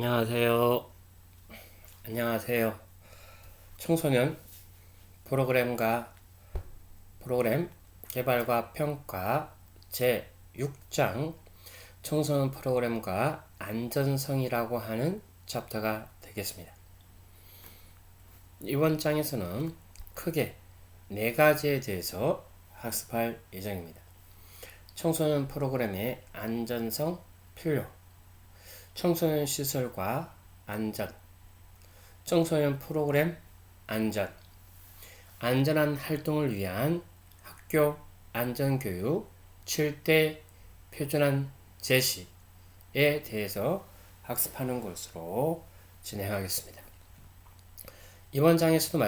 안녕하세요. 안녕하세요. 청소년 프로그램 개발과 평가 제6장 청소년 프로그램과 안전성이라고 하는 챕터가 되겠습니다. 이번 장에서는 크게 4가지에 대해서 학습할 예정입니다. 청소년 프로그램의 안전성 필요, 청소년 시설과 안전, 청소년 프로그램 안전, 안전한 활동을 위한 학교 안전교육 7대 표준안 제시에 대해서 학습하는 것으로 진행하겠습니다. 이번 장에서도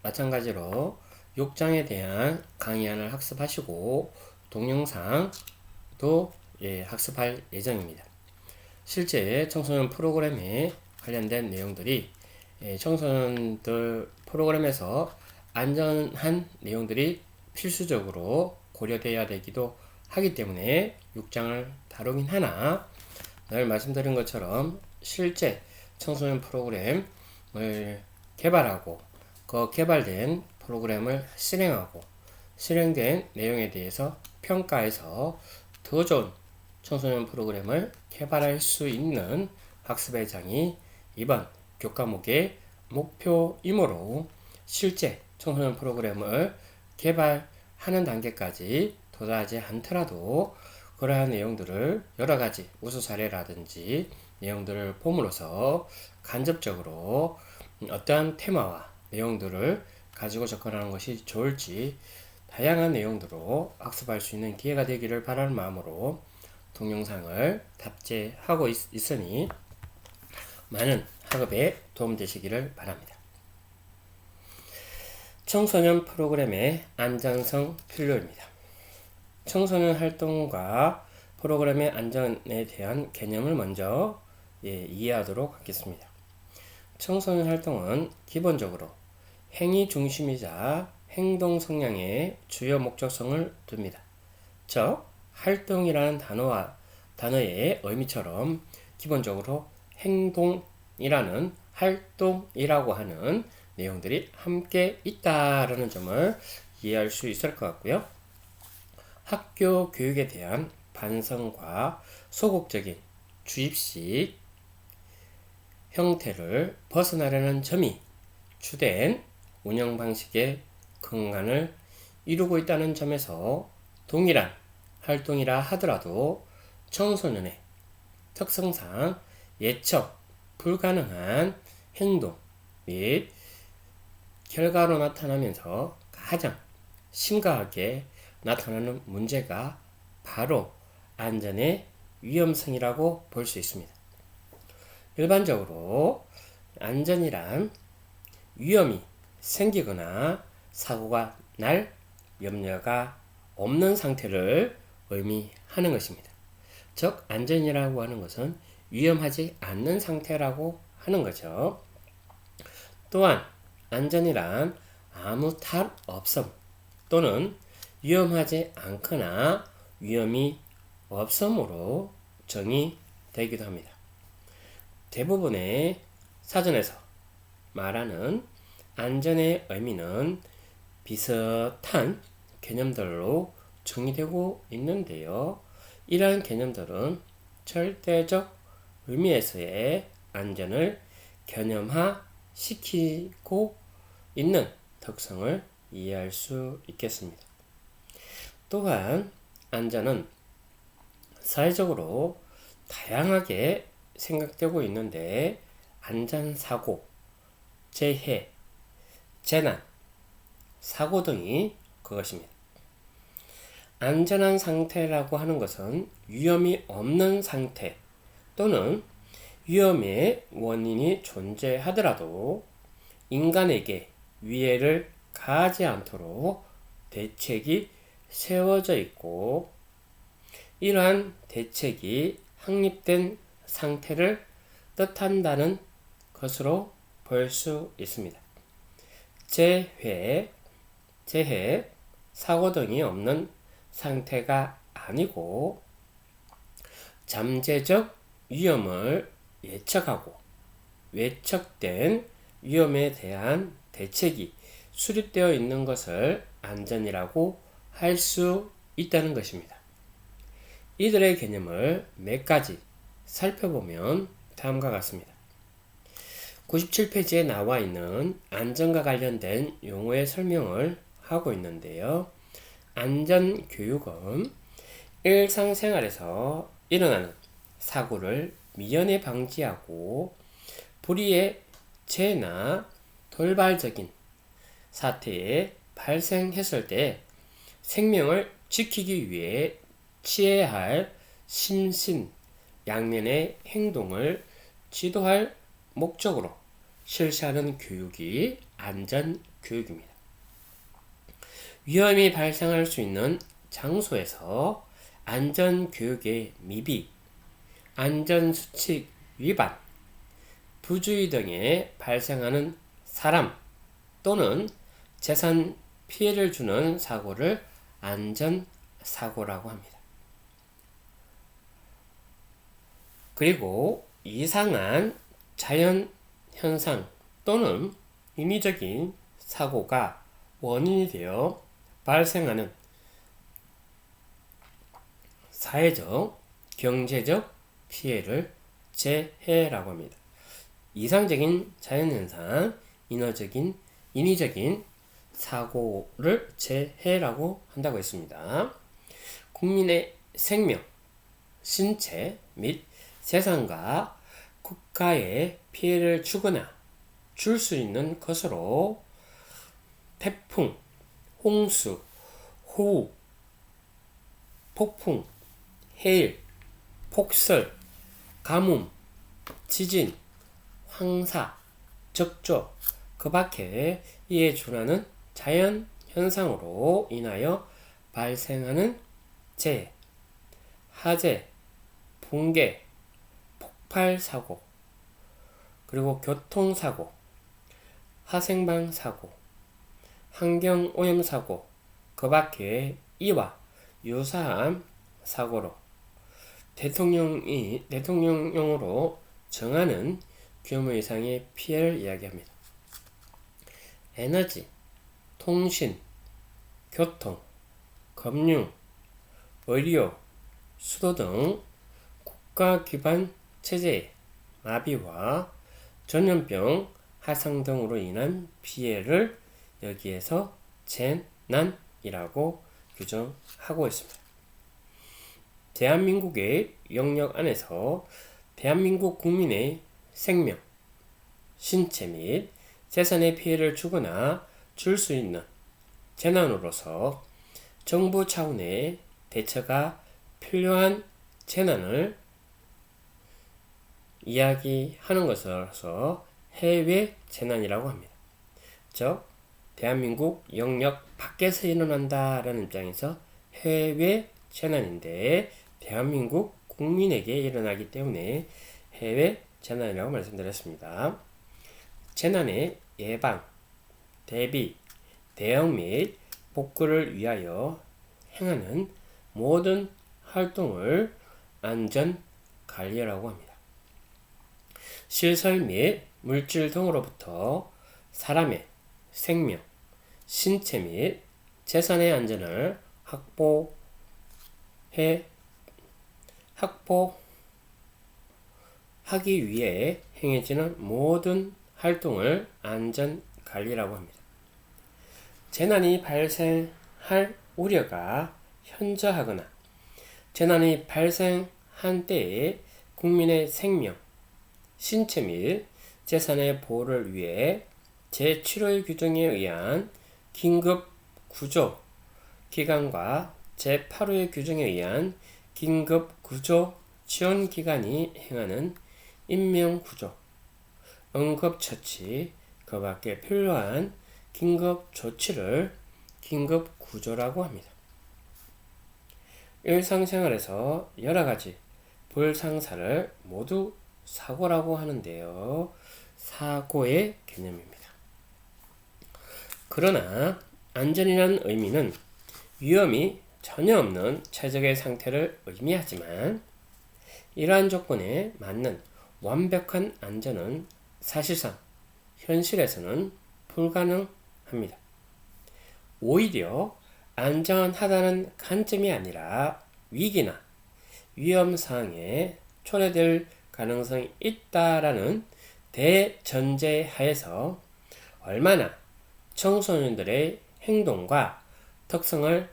마찬가지로 6장에 대한 강의안을 학습하시고 동영상도 학습할 예정입니다. 실제 청소년 프로그램에 관련된 내용들이 청소년들 프로그램에서 안전한 내용들이 필수적으로 고려되어야 되기도 하기 때문에 6장을 다루긴 하나 늘 말씀드린 것처럼 실제 청소년 프로그램을 개발하고 그 개발된 프로그램을 실행하고 실행된 내용에 대해서 평가해서 더 좋은 청소년 프로그램을 개발할 수 있는 학습의 장이 이번 교과목의 목표이므로 실제 청소년 프로그램을 개발하는 단계까지 도달하지 않더라도 그러한 내용들을 여러가지 우수 사례라든지 내용들을 봄으로써 간접적으로 어떠한 테마와 내용들을 가지고 접근하는 것이 좋을지 다양한 내용들로 학습할 수 있는 기회가 되기를 바라는 마음으로 동영상을 탑재하고 있으니 많은 학업에 도움되시기를 바랍니다. 청소년 프로그램의 안전성 필요입니다. 청소년 활동과 프로그램의 안전에 대한 개념을 먼저 이해하도록 하겠습니다. 청소년 활동은 기본적으로 행위 중심이자 행동 성향의 주요 목적성을 둡니다. 즉, 활동이라는 단어의 의미처럼 기본적으로 행동이라는 활동이라고 하는 내용들이 함께 있다라는 점을 이해할 수 있을 것 같고요. 학교 교육에 대한 반성과 소극적인 주입식 형태를 벗어나려는 점이 주된 운영 방식의 근간을 이루고 있다는 점에서 동일한 활동이라 하더라도 청소년의 특성상 예측 불가능한 행동 및 결과로 나타나면서 가장 심각하게 나타나는 문제가 바로 안전의 위험성이라고 볼 수 있습니다. 일반적으로 안전이란 위험이 생기거나 사고가 날 염려가 없는 상태를 의미하는 것입니다. 즉, 안전이라고 하는 것은 위험하지 않는 상태라고 하는 거죠. 또한 안전이란 아무 탈 없음 또는 위험하지 않거나 위험이 없음으로 정의되기도 합니다. 대부분의 사전에서 말하는 안전의 의미는 비슷한 개념들로 정의되고 있는데요. 이러한 개념들은 절대적 의미에서의 안전을 개념화시키고 있는 특성을 이해할 수 있겠습니다. 또한 안전은 사회적으로 다양하게 생각되고 있는데 안전사고, 재해, 재난, 사고 등이 그것입니다. 안전한 상태라고 하는 것은 위험이 없는 상태 또는 위험의 원인이 존재하더라도 인간에게 위해를 가하지 않도록 대책이 세워져 있고 이러한 대책이 확립된 상태를 뜻한다는 것으로 볼 수 있습니다. 재해, 사고 등이 없는 상태가 아니고 잠재적 위험을 예측하고 외척된 위험에 대한 대책이 수립되어 있는 것을 안전이라고 할 수 있다는 것입니다. 이들의 개념을 몇 가지 살펴보면 다음과 같습니다. 97페이지에 나와 있는 안전과 관련된 용어의 설명을 하고 있는데요. 안전교육은 일상생활에서 일어나는 사고를 미연에 방지하고 불의의 재해나 돌발적인 사태에 발생했을 때 생명을 지키기 위해 취해야 할 심신, 양면의 행동을 지도할 목적으로 실시하는 교육이 안전교육입니다. 위험이 발생할 수 있는 장소에서 안전교육의 미비, 안전수칙 위반, 부주의 등에 발생하는 사람 또는 재산 피해를 주는 사고를 안전사고라고 합니다. 그리고 이상한 자연현상 또는 인위적인 사고가 원인이 되어 발생하는 사회적, 경제적 피해를 재해라고 합니다. 이상적인 자연현상, 인위적인 사고를 재해라고 한다고 했습니다. 국민의 생명, 신체 및 재산과 국가에 피해를 주거나 줄 수 있는 것으로 태풍, 홍수, 호우, 폭풍, 해일, 폭설, 가뭄, 지진, 황사, 적조, 그 밖에 이에 준하는 자연 현상으로 인하여 발생하는 재해, 화재, 붕괴, 폭발 사고, 그리고 교통사고, 화생방 사고, 환경오염 사고, 그 밖에 이와 유사한 사고로 대통령령으로 정하는 규모 이상의 피해를 이야기합니다. 에너지, 통신, 교통, 금융, 의료, 수도 등 국가 기반 체제의 마비와 전염병 하상 등으로 인한 피해를 여기에서 재난이라고 규정하고 있습니다. 대한민국의 영역 안에서 대한민국 국민의 생명, 신체 및 재산의 피해를 주거나 줄 수 있는 재난으로서 정부 차원의 대처가 필요한 재난을 이야기하는 것으로서 해외 재난이라고 합니다. 즉, 대한민국 영역 밖에서 일어난다라는 입장에서 해외 재난인데 대한민국 국민에게 일어나기 때문에 해외 재난이라고 말씀드렸습니다. 재난의 예방, 대비, 대응 및 복구를 위하여 행하는 모든 활동을 안전관리라고 합니다. 시설 및 물질 등으로부터 사람의 생명, 신체 및 재산의 안전을 확보하기 위해 행해지는 모든 활동을 안전관리라고 합니다. 재난이 발생할 우려가 현저하거나 재난이 발생한 때에 국민의 생명, 신체 및 재산의 보호를 위해 제7호의 규정에 의한 긴급 구조 기관과 제8호의 규정에 의한 긴급 구조 지원 기관이 행하는 인명 구조, 응급 처치, 그 밖에 필요한 긴급 조치를 긴급 구조라고 합니다. 일상생활에서 여러 가지 불상사를 모두 사고라고 하는데요. 사고의 개념입니다. 그러나 안전이라는 의미는 위험이 전혀 없는 최적의 상태를 의미하지만 이러한 조건에 맞는 완벽한 안전은 사실상 현실에서는 불가능합니다. 오히려 안전하다는 관점이 아니라 위기나 위험 상황에 초래될 가능성이 있다라는 대전제 하에서 얼마나 청소년들의 행동과 특성을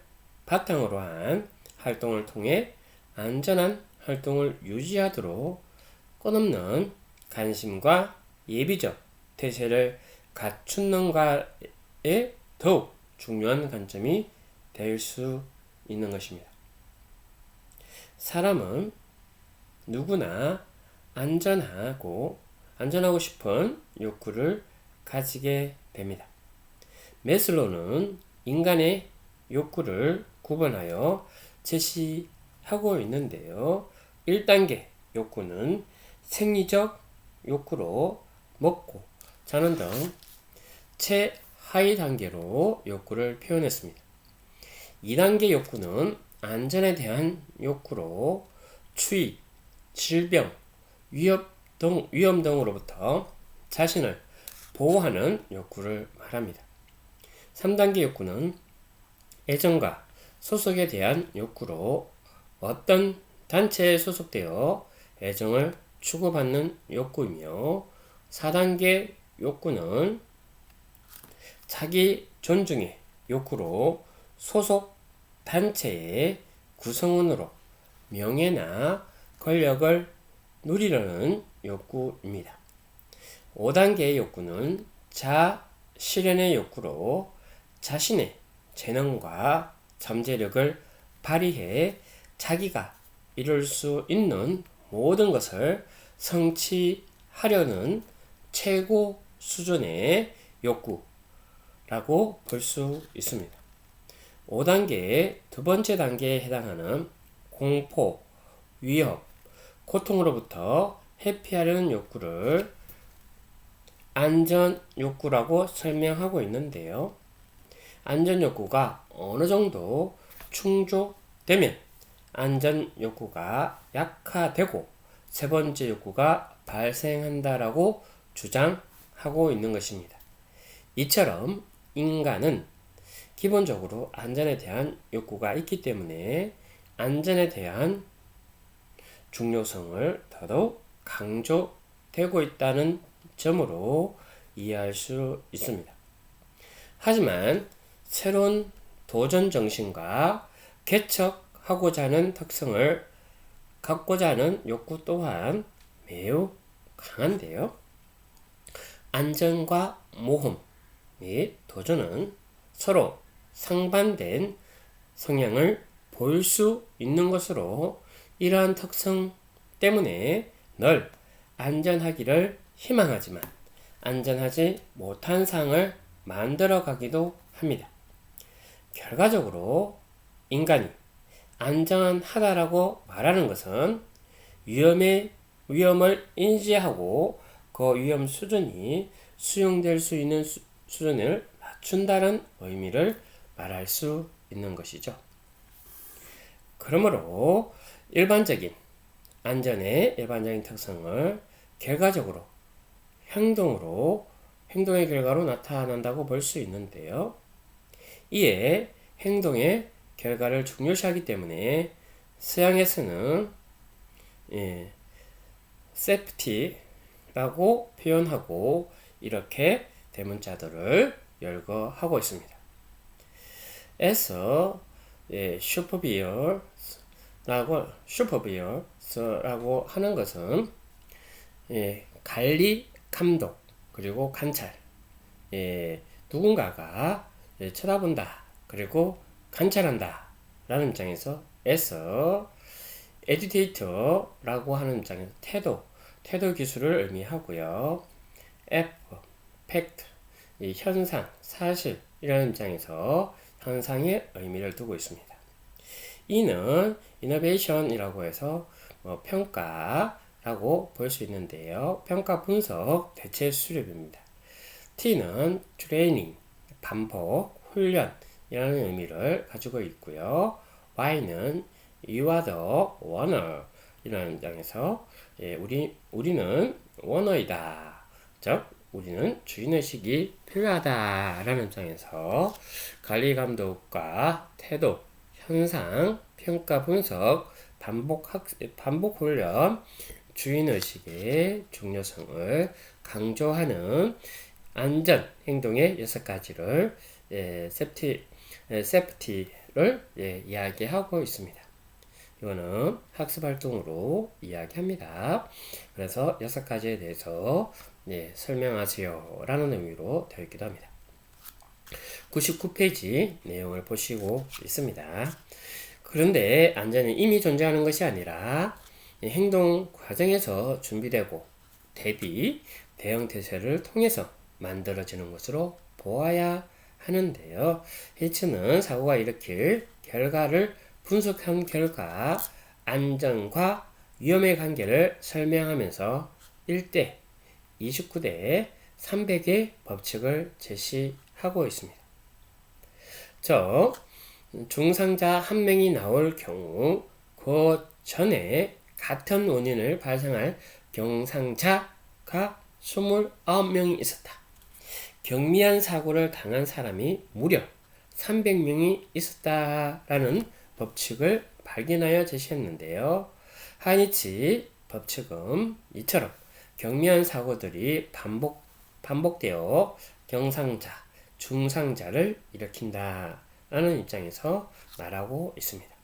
바탕으로 한 활동을 통해 안전한 활동을 유지하도록 끝없는 관심과 예비적 태세를 갖추는가에 더욱 중요한 관점이 될 수 있는 것입니다. 사람은 누구나 안전하고 싶은 욕구를 가지게 됩니다. 매슬로우는 인간의 욕구를 구분하여 제시하고 있는데요. 1단계 욕구는 생리적 욕구로 먹고 자는 등 최하위 단계로 욕구를 표현했습니다. 2단계 욕구는 안전에 대한 욕구로 추위, 질병, 위험 등으로부터 자신을 보호하는 욕구를 말합니다. 3단계 욕구는 애정과 소속에 대한 욕구로 어떤 단체에 소속되어 애정을 추구받는 욕구이며 4단계 욕구는 자기 존중의 욕구로 소속 단체의 구성원으로 명예나 권력을 누리려는 욕구입니다. 5단계의 욕구는 자실현의 욕구로 자신의 재능과 잠재력을 발휘해 자기가 이룰 수 있는 모든 것을 성취하려는 최고 수준의 욕구라고 볼 수 있습니다. 5단계의 두 번째 단계에 해당하는 공포, 위협, 고통으로부터 회피하려는 욕구를 안전 욕구라고 설명하고 있는데요. 안전 욕구가 어느 정도 충족되면 안전 욕구가 약화되고 세 번째 욕구가 발생한다라고 주장하고 있는 것입니다. 이처럼 인간은 기본적으로 안전에 대한 욕구가 있기 때문에 안전에 대한 중요성을 더더욱 강조되고 있다는 점으로 이해할 수 있습니다. 하지만 새로운 도전 정신과 개척하고자 하는 특성을 갖고자 하는 욕구 또한 매우 강한데요. 안전과 모험 및 도전은 서로 상반된 성향을 보일 수 있는 것으로 이러한 특성 때문에 늘 안전하기를 희망하지만 안전하지 못한 상황을 만들어가기도 합니다. 결과적으로 인간이 안전하다라고 말하는 것은 위험을 인지하고 그 위험 수준이 수용될 수 있는 수준을 낮춘다는 의미를 말할 수 있는 것이죠. 그러므로 안전의 일반적인 특성을 결과적으로 행동의 결과로 나타난다고 볼 수 있는데요. 이에 행동의 결과를 중요시하기 때문에 서양에서는 세프티라고 표현하고 이렇게 대문자들을 열거하고 있습니다. 에서 슈퍼비어스라고 하는 것은 관리, 감독, 그리고 관찰. 누군가가 쳐다본다, 그리고 관찰한다 라는 입장에서 에듀테이터라고 하는 입장에서 태도 기술을 의미하고요. 팩트, 현상, 사실 이라는 입장에서 현상의 의미를 두고 있습니다. E는 이노베이션이라고 해서 평가라고 볼 수 있는데요. 평가 분석 대체 수립입니다. T는 트레이닝, 반복, 훈련이라는 의미를 가지고 있고요. Y는 You are the winner, 이런 입장에서 우리는 원어이다. 즉 우리는 주인의식이 필요하다라는 입장에서 관리 감독과 태도, 현상, 평가 분석, 반복 훈련, 주인의식의 중요성을 강조하는 안전 행동의 6가지를 세프티를 이야기하고 있습니다. 이거는 학습 활동으로 이야기합니다. 그래서 6가지에 대해서 설명하세요 라는 의미로 되어 있기도 합니다. 99페이지 내용을 보시고 있습니다. 그런데 안전은 이미 존재하는 것이 아니라 행동 과정에서 준비되고 대응 태세를 통해서 만들어지는 것으로 보아야 하는데요. H는 사고가 일으킬 결과를 분석한 결과 안전과 위험의 관계를 설명하면서 1대 29대 300의 법칙을 제시하고 있습니다. 즉 중상자 한 명이 나올 경우 그 전에 같은 원인을 발생할 경상자가 29명이 있었다. 경미한 사고를 당한 사람이 무려 300명이 있었다라는 법칙을 발견하여 제시했는데요. 하이니치 법칙은 이처럼 경미한 사고들이 반복되어 경상자, 중상자를 일으킨다라는 입장에서 말하고 있습니다.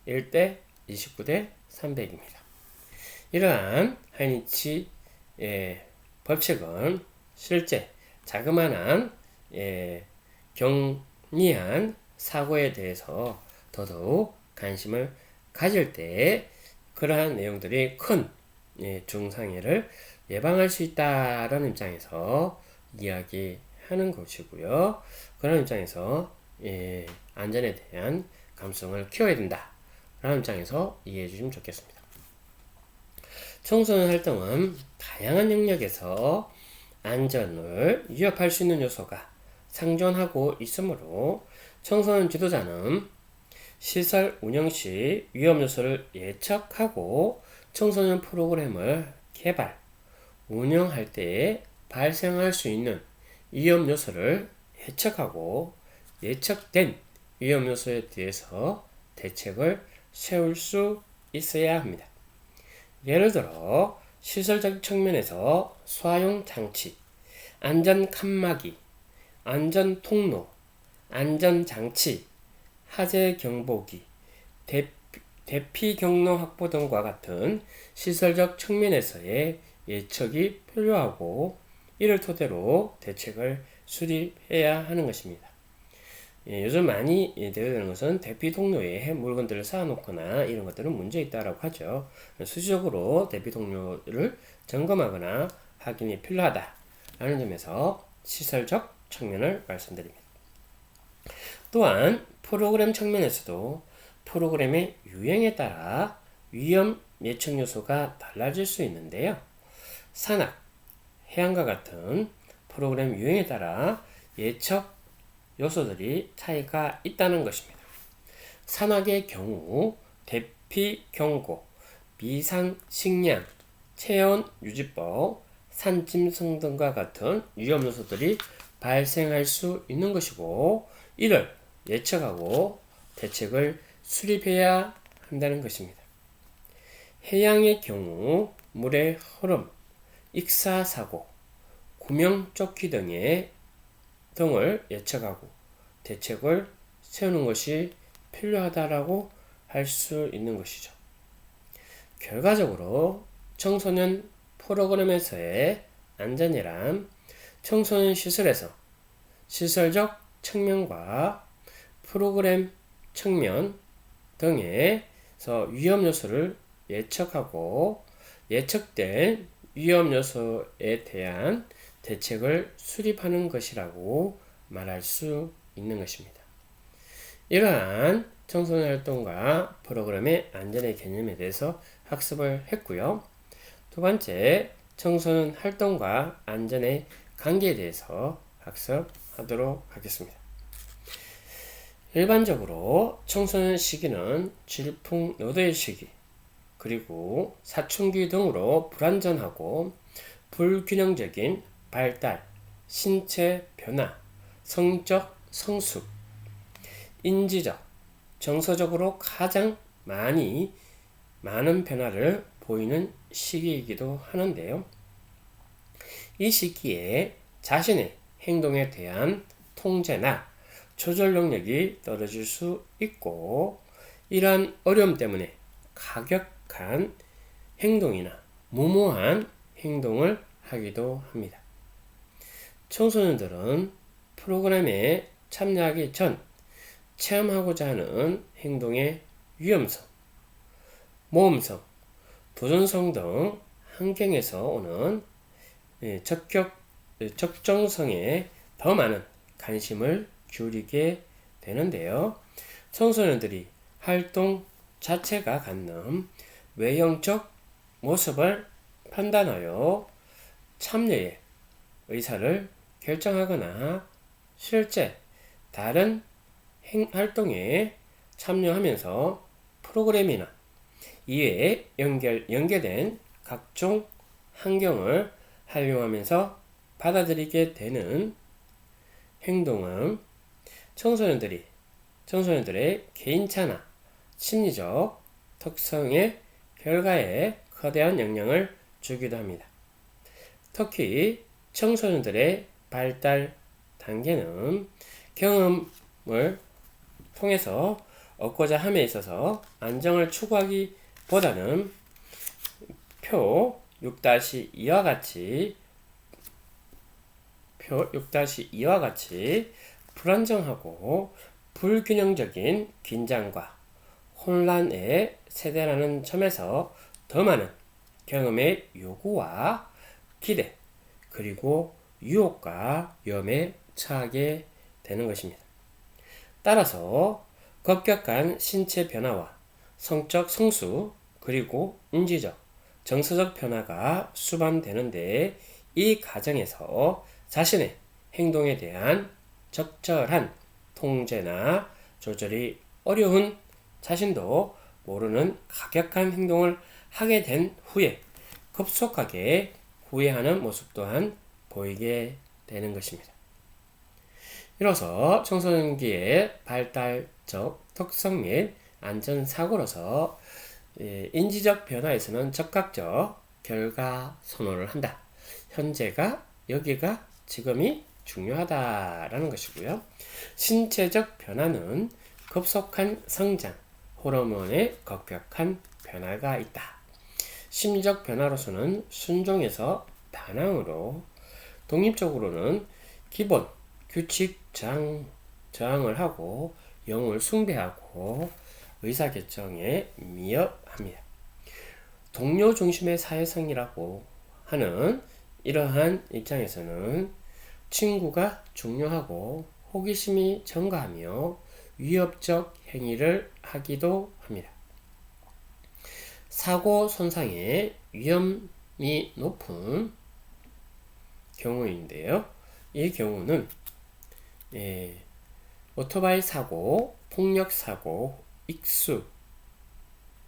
1대 29대 300입니다. 이러한 하이니치 법칙은 실제 자그마한 경미한 사고에 대해서 더더욱 관심을 가질 때 그러한 내용들이 큰 중상해를 예방할 수 있다라는 입장에서 이야기하는 것이고요. 그런 입장에서 안전에 대한 감성을 키워야 된다 라는 입장에서 이해해 주시면 좋겠습니다. 청소년 활동은 다양한 영역에서 안전을 위협할 수 있는 요소가 상존하고 있으므로 청소년 지도자는 시설 운영 시 위험 요소를 예측하고 청소년 프로그램을 개발, 운영할 때 발생할 수 있는 위험 요소를 예측하고 예측된 위험 요소에 대해서 대책을 세울 수 있어야 합니다. 예를 들어 시설적 측면에서 소화용 장치, 안전 칸막이, 안전 통로, 안전 장치, 하재 경보기, 대피 경로 확보 등과 같은 시설적 측면에서의 예측이 필요하고 이를 토대로 대책을 수립해야 하는 것입니다. 요즘 많이 대두되는 것은 대피 통로에 물건들을 쌓아놓거나 이런 것들은 문제 있다라고 하죠. 수시적으로 대피 통로를 점검하거나 확인이 필요하다라는 점에서 시설적 측면을 말씀드립니다. 또한 프로그램 측면에서도 프로그램의 유형에 따라 위험 예측 요소가 달라질 수 있는데요. 산악, 해양과 같은 프로그램 유형에 따라 예측 요소들이 차이가 있다는 것입니다. 산악의 경우 대피 경고, 비상 식량, 체온 유지법, 산짐승 등과 같은 위험 요소들이 발생할 수 있는 것이고 이를 예측하고 대책을 수립해야 한다는 것입니다. 해양의 경우 물의 흐름, 익사사고, 구명조끼 등을 예측하고 대책을 세우는 것이 필요하다라고 할 수 있는 것이죠. 결과적으로 청소년 프로그램에서의 안전이란 청소년 시설에서 시설적 측면과 프로그램 측면 등에서 위험 요소를 예측하고 예측된 위험 요소에 대한 대책을 수립하는 것이라고 말할 수 있는 것입니다. 이러한 청소년 활동과 프로그램의 안전의 개념에 대해서 학습을 했고요. 두 번째, 청소년 활동과 안전의 관계에 대해서 학습하도록 하겠습니다. 일반적으로 청소년 시기는 질풍노도의 시기, 그리고 사춘기 등으로 불완전하고 불균형적인 발달, 신체 변화, 성적 성숙, 인지적, 정서적으로 가장 많은 변화를 보이는 시기이기도 하는데요. 이 시기에 자신의 행동에 대한 통제나 조절 능력이 떨어질 수 있고, 이러한 어려움 때문에 가격한 행동이나 무모한 행동을 하기도 합니다. 청소년들은 프로그램에 참여하기 전 체험하고자 하는 행동의 위험성, 모험성, 도전성 등 환경에서 오는 적정성에 더 많은 관심을 기울이게 되는데요. 청소년들이 활동 자체가 갖는 외형적 모습을 판단하여 참여의 의사를 결정하거나 실제 다른 활동에 참여하면서 프로그램이나 이외에 연계된 각종 환경을 활용하면서 받아들이게 되는 행동은 청소년들의 개인차나 심리적 특성의 결과에 거대한 영향을 주기도 합니다. 특히 청소년들의 발달 단계는 경험을 통해서 얻고자 함에 있어서 안정을 추구하기보다는 표 6-2와 같이 불안정하고 불균형적인 긴장과 혼란의 세대라는 점에서 더 많은 경험의 요구와 기대, 그리고 유혹과 위험에 처하게 되는 것입니다. 따라서 급격한 신체 변화와 성적 성숙, 그리고 인지적, 정서적 변화가 수반되는데, 이 과정에서 자신의 행동에 대한 적절한 통제나 조절이 어려운 자신도 모르는 가격한 행동을 하게 된 후에 급속하게 후회하는 모습 또한 보이게 되는 것입니다. 이로써 청소년기의 발달적 특성 및 안전사고로서 인지적 변화에서는 적극적 결과 선호를 한다. 현재가, 여기가, 지금이 중요하다라는 것이고요. 신체적 변화는 급속한 성장, 호르몬의 급격한 변화가 있다. 심리적 변화로서는 순종에서 반항으로, 독립적으로는 기본 규칙 저항을 하고 영을 숭배하고 의사결정에 미흡합니다. 동료 중심의 사회성이라고 하는 이러한 입장에서는 친구가 중요하고 호기심이 증가하며 위협적 행위를 하기도 합니다. 사고 손상의 위험이 높은 경우인데요. 이 경우는 오토바이 사고, 폭력 사고,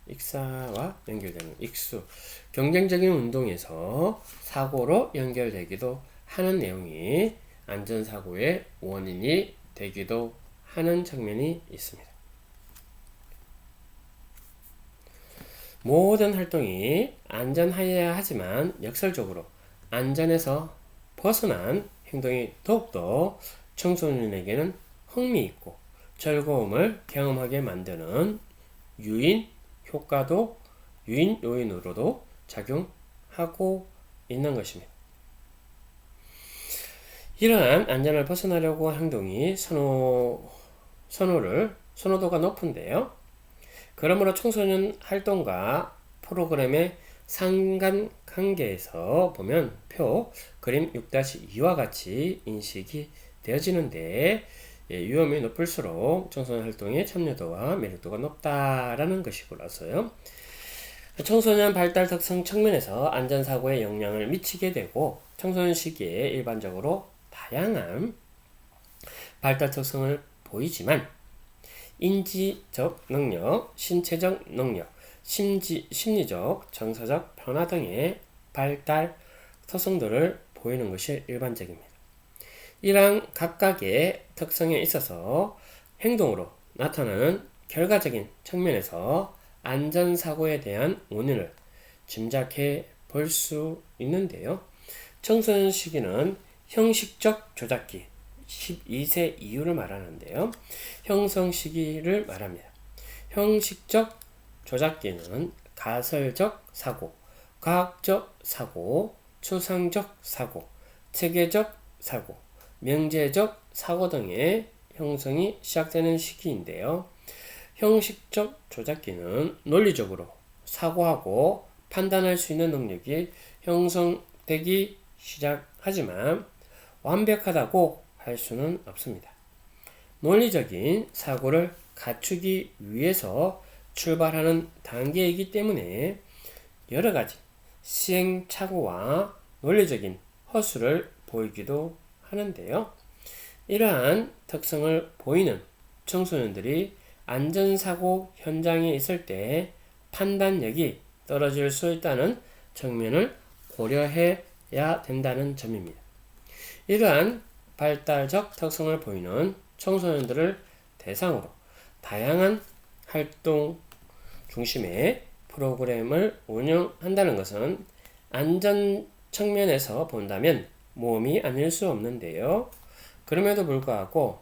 익사와 연결되는 익수, 경쟁적인 운동에서 사고로 연결되기도 하는 내용이 안전사고의 원인이 되기도 하는 측면이 있습니다. 모든 활동이 안전하여야 하지만 역설적으로 안전에서 벗어난 행동이 더욱더 청소년에게는 흥미있고 즐거움을 경험하게 만드는 유인 요인으로도 작용하고 있는 것입니다. 이러한 안전을 벗어나려고 행동이 선호도가 높은데요. 그러므로 청소년 활동과 프로그램의 상관관계에서 보면 그림 6-2와 같이 인식이 되어지는데, 위험이 높을수록 청소년 활동의 참여도와 매력도가 높다라는 것이고라서요. 청소년 발달 특성 측면에서 안전사고에 영향을 미치게 되고, 청소년 시기에 일반적으로 다양한 발달 특성을 보이지만 인지적 능력, 신체적 능력, 심리적, 정서적 변화 등의 발달 특성들을 보이는 것이 일반적입니다. 이러한 각각의 특성에 있어서 행동으로 나타나는 결과적인 측면에서 안전사고에 대한 원인을 짐작해 볼 수 있는데요. 청소년 시기는 형식적 조작기, 12세 이후를 말하는데요. 형성 시기를 말합니다. 형식적 조작기는 가설적 사고, 과학적 사고, 추상적 사고, 체계적 사고, 명제적 사고 등의 형성이 시작되는 시기인데요. 형식적 조작기는 논리적으로 사고하고 판단할 수 있는 능력이 형성되기 시작하지만 완벽하다고 할 수는 없습니다. 논리적인 사고를 갖추기 위해서 출발하는 단계이기 때문에 여러 가지 시행착오와 논리적인 허술을 보이기도 하는데요. 이러한 특성을 보이는 청소년들이 안전사고 현장에 있을 때 판단력이 떨어질 수 있다는 측면을 고려해야 된다는 점입니다. 이러한 발달적 특성을 보이는 청소년들을 대상으로 다양한 활동 중심의 프로그램을 운영한다는 것은 안전 측면에서 본다면 모험이 아닐 수 없는데요. 그럼에도 불구하고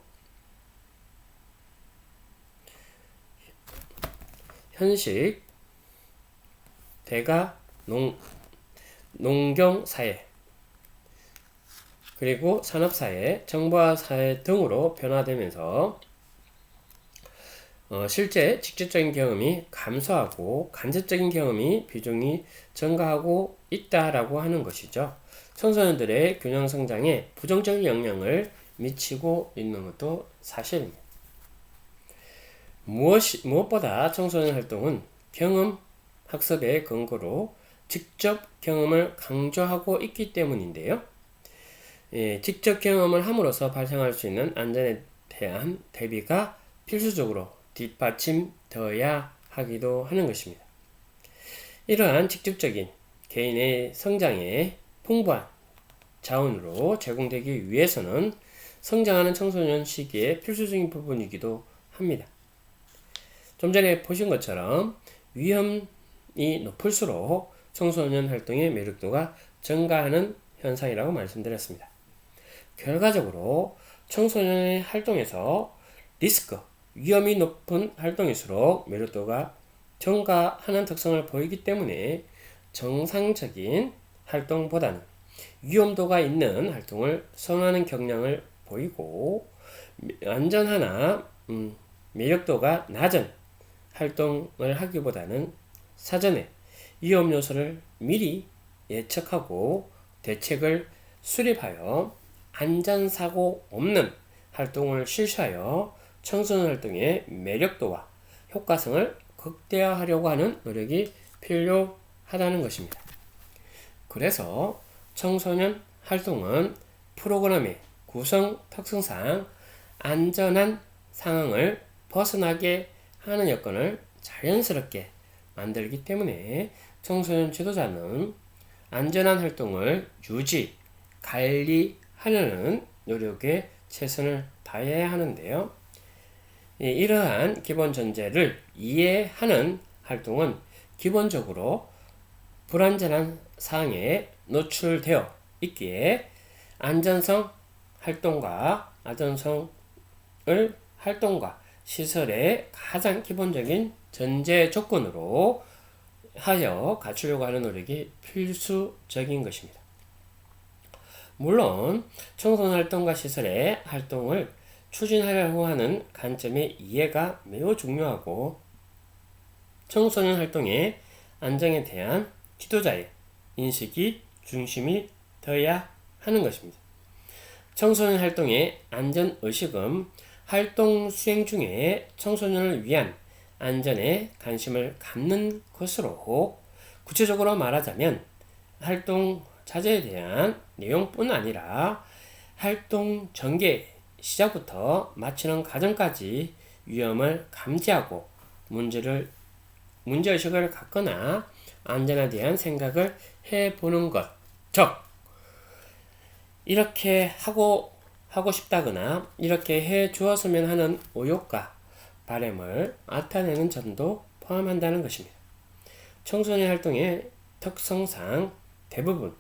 현식, 대가, 농경사회, 그리고 산업사회, 정보화사회 등으로 변화되면서 실제 직접적인 경험이 감소하고 간접적인 경험이 비중이 증가하고 있다라고 하는 것이죠. 청소년들의 균형 성장에 부정적인 영향을 미치고 있는 것도 사실입니다. 무엇보다 청소년 활동은 경험 학습의 근거로 직접 경험을 강조하고 있기 때문인데요. 직접 경험을 함으로써 발생할 수 있는 안전에 대한 대비가 필수적으로 뒷받침되어야 하기도 하는 것입니다. 이러한 직접적인 개인의 성장에 풍부한 자원으로 제공되기 위해서는 성장하는 청소년 시기의 필수적인 부분이기도 합니다. 좀 전에 보신 것처럼 위험이 높을수록 청소년 활동의 매력도가 증가하는 현상이라고 말씀드렸습니다. 결과적으로 청소년의 활동에서 리스크, 위험이 높은 활동일수록 매력도가 증가하는 특성을 보이기 때문에 정상적인 활동보다는 위험도가 있는 활동을 선호하는 경향을 보이고 안전하나 매력도가 낮은 활동을 하기보다는 사전에 위험 요소를 미리 예측하고 대책을 수립하여 안전사고 없는 활동을 실시하여 청소년 활동의 매력도와 효과성을 극대화하려고 하는 노력이 필요하다는 것입니다. 그래서 청소년 활동은 프로그램의 구성 특성상 안전한 상황을 벗어나게 하는 여건을 자연스럽게 만들기 때문에 청소년 지도자는 안전한 활동을 유지, 관리하려는 노력에 최선을 다해야 하는데요. 이러한 기본 전제를 이해하는 활동은 기본적으로 불안전한 상황에 노출되어 있기에 활동과 시설의 가장 기본적인 전제 조건으로 하여 갖추려고 하는 노력이 필수적인 것입니다. 물론 청소년 활동과 시설의 활동을 추진하려고 하는 관점의 이해가 매우 중요하고 청소년 활동의 안정에 대한 지도자의 인식이 중심이 되어야 하는 것입니다. 청소년 활동의 안전의식은 활동 수행 중에 청소년을 위한 안전에 관심을 갖는 것으로 구체적으로 말하자면 활동 자제에 대한 내용뿐 아니라 활동 전개 시작부터 마치는 과정까지 위험을 감지하고 문제를 문제의식을 갖거나 안전에 대한 생각을 해보는 것. 즉, 이렇게 하고 싶다거나 이렇게 해 주었으면 하는 의욕과 바람을 나타내는 점도 포함한다는 것입니다. 청소년 활동의 특성상 대부분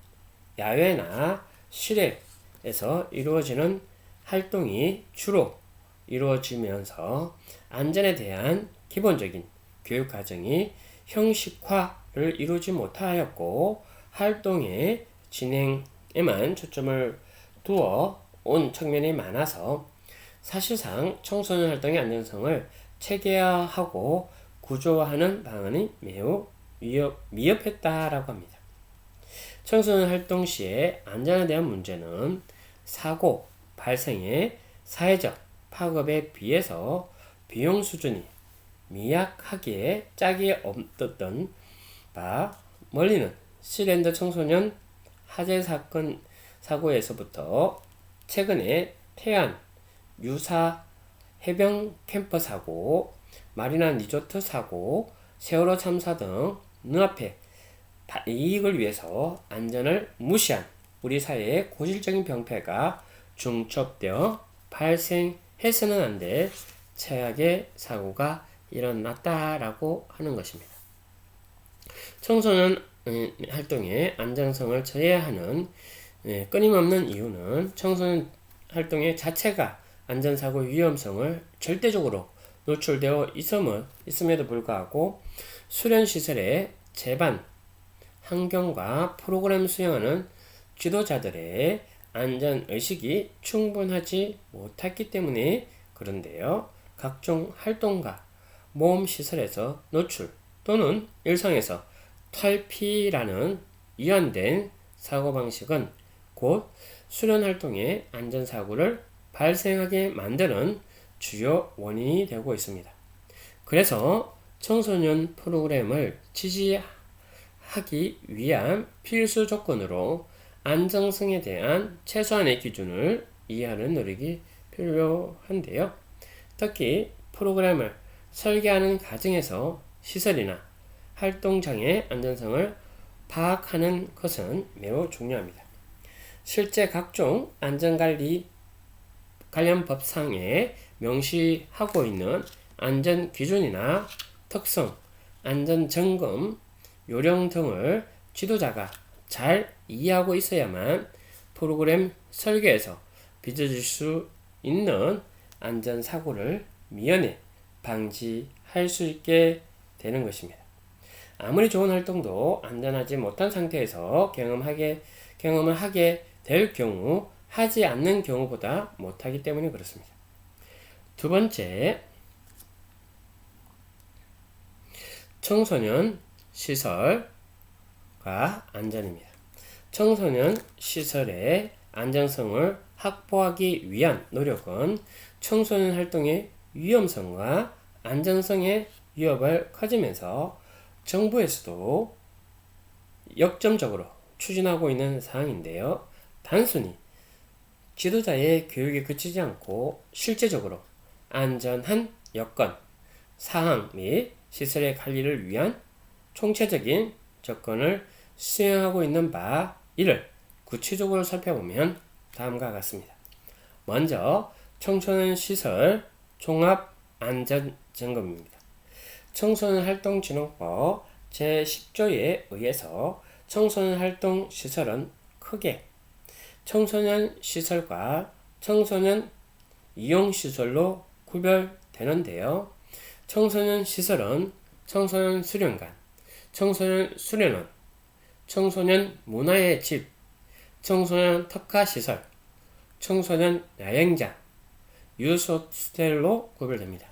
야외나 실외에서 이루어지는 활동이 주로 이루어지면서 안전에 대한 기본적인 교육 과정이 형식화를 이루지 못하였고 활동의 진행에만 초점을 두어 온 측면이 많아서 사실상 청소년 활동의 안전성을 체계화하고 구조화하는 방안이 매우 미흡했다라고 합니다. 청소년 활동 시의 안전에 대한 문제는 사고 발생의 사회적 파급에 비해서 비용 수준이 미약하기에 짝이 없었던 바 멀리는 시랜드 청소년 화재 사건 사고에서부터 최근에 태안 유사 해병 캠프 사고, 마리나 리조트 사고, 세월호 참사 등 눈앞에 이익을 위해서 안전을 무시한 우리 사회의 고질적인 병폐가 중첩되어 발생해서는 안 될 최악의 사고가 일어났다라고 하는 것입니다. 청소년 활동의 안전성을 저해하는 끊임없는 이유는 청소년 활동의 자체가 안전사고 위험성을 절대적으로 노출되어 있음에도 불구하고 수련시설의 제반 환경과 프로그램 수행하는 지도자들의 안전의식이 충분하지 못했기 때문에 그런데요. 각종 활동가 모험시설에서 노출 또는 일상에서 탈피라는 이완된 사고방식은 곧 수련활동의 안전사고를 발생하게 만드는 주요 원인이 되고 있습니다. 그래서 청소년 프로그램을 지지하기 위한 필수 조건으로 안정성에 대한 최소한의 기준을 이해하는 노력이 필요한데요. 특히 프로그램을 설계하는 과정에서 시설이나 활동장의 안전성을 파악하는 것은 매우 중요합니다. 실제 각종 안전관리 관련 법상에 명시하고 있는 안전기준이나 특성, 안전점검, 요령 등을 지도자가 잘 이해하고 있어야만 프로그램 설계에서 빚어질 수 있는 안전사고를 미연에 방지할 수 있게 되는 것입니다. 아무리 좋은 활동도 안전하지 못한 상태에서 경험을 하게 될 경우 하지 않는 경우보다 못하기 때문에 그렇습니다. 두 번째, 청소년 시설과 안전입니다. 청소년 시설의 안전성을 확보하기 위한 노력은 청소년 활동의 위험성과 안전성의 위협을 커지면서 정부에서도 역점적으로 추진하고 있는 사항인데요. 단순히 지도자의 교육에 그치지 않고 실제적으로 안전한 여건, 사항 및 시설의 관리를 위한 총체적인 접근을 수행하고 있는 바 이를 구체적으로 살펴보면 다음과 같습니다. 먼저 청소년 시설 종합 안전 점검입니다. 청소년 활동진흥법 제10조에 의해서 청소년 활동 시설은 크게 청소년 시설과 청소년 이용 시설로 구별되는데요. 청소년 시설은 청소년 수련관, 청소년 수련원, 청소년 문화의 집, 청소년 특화시설, 청소년 야영장, 유소스텔로 구별됩니다.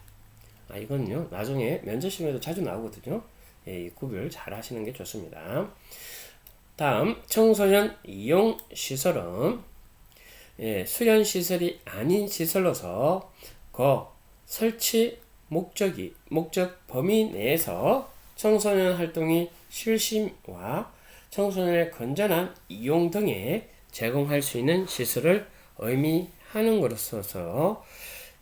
이건요 나중에 면접시험에도 자주 나오거든요. 이 구별 잘 하시는 게 좋습니다. 다음 청소년 이용 시설은 수련 시설이 아닌 시설로서 설치 목적 범위 내에서 청소년 활동이 실시와 청소년의 건전한 이용 등에 제공할 수 있는 시설을 의미하는 것으로서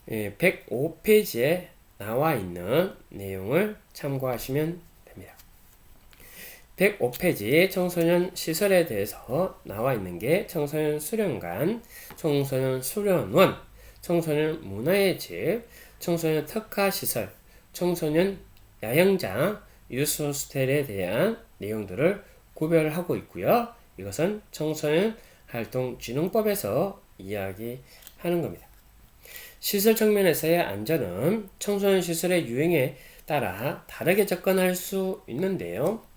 105페이지에 나와 있는 내용을 참고하시면 105페이지 청소년 시설에 대해서 나와 있는 게 청소년 수련관, 청소년 수련원, 청소년 문화의 집, 청소년 특화시설, 청소년 야영장, 유스 호스텔에 대한 내용들을 구별하고 있고요. 이것은 청소년 활동진흥법에서 이야기하는 겁니다. 시설 측면에서의 안전은 청소년 시설의 유형에 따라 다르게 접근할 수 있는데요.